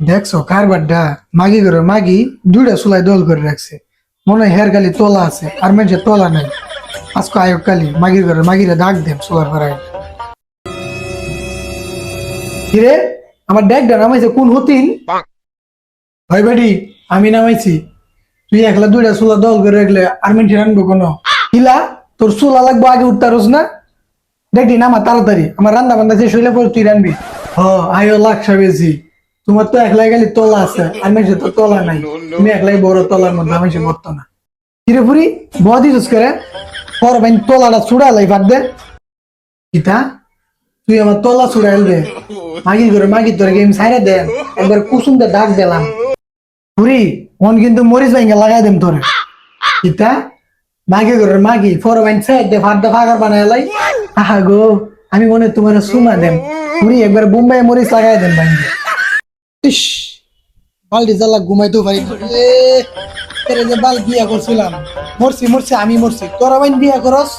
দেখছো কারবারটা মাগি করে মাগি দুইটা চুলাই দল করে রাখছে মনে হয় হের গালি তোলা আছে আর মেঝে তোলা নাই আজকে আয়োগ কালি মাগির ঘরে মাগিরে ডাক দেব চুলার ভরায় কিরে আমার ডেকটা নামাইছে কোন হতিন ভাই বাড়ি আমি নামাইছি তুই একলা দুইটা চুলা দল করে রাখলে আর মেঝে রানবো কোনো কিলা তোর চুলা লাগবো আগে উঠতারস না দেখি নামা তাড়াতাড়ি আমার রান্না বান্না যে শৈলে পর তুই রানবি হ আয়ো লাখ বেশি তোমার তো একলাই গেলি তলা আছে আর মেঝে তো তলা নাই তুমি একলাই বড় তলার মধ্যে আমি সে বর্ত না কিরে পুরি বদি জুস করে পর বাইন তলাটা ছুড়া লাই বাদ দে কিতা তুই আমার তলা ছুড়াইল দে মাগি করে মাগি তোর গেম সাইরে দে একবার কুসুম দে ডাক দিলাম পুরি মন কিন্তু মরিচ ভাইঙ্গা লাগাই দেম তোরে কিতা মাগি করে মাগি পর বাইন সাইড দে ফাট দে ফাগার বানাই লাই আহা গো আমি মনে তোমার সুমা দেম পুরি একবার বোম্বাই মরিচ লাগাই দেন ভাই ইস বালটি জ্বালা ঘুমাইতেও পারি এ, তোরে যে বাল বিয়া করছিলাম মরছি মরছি আমি মরছি তোরা বাইন বিয়া করস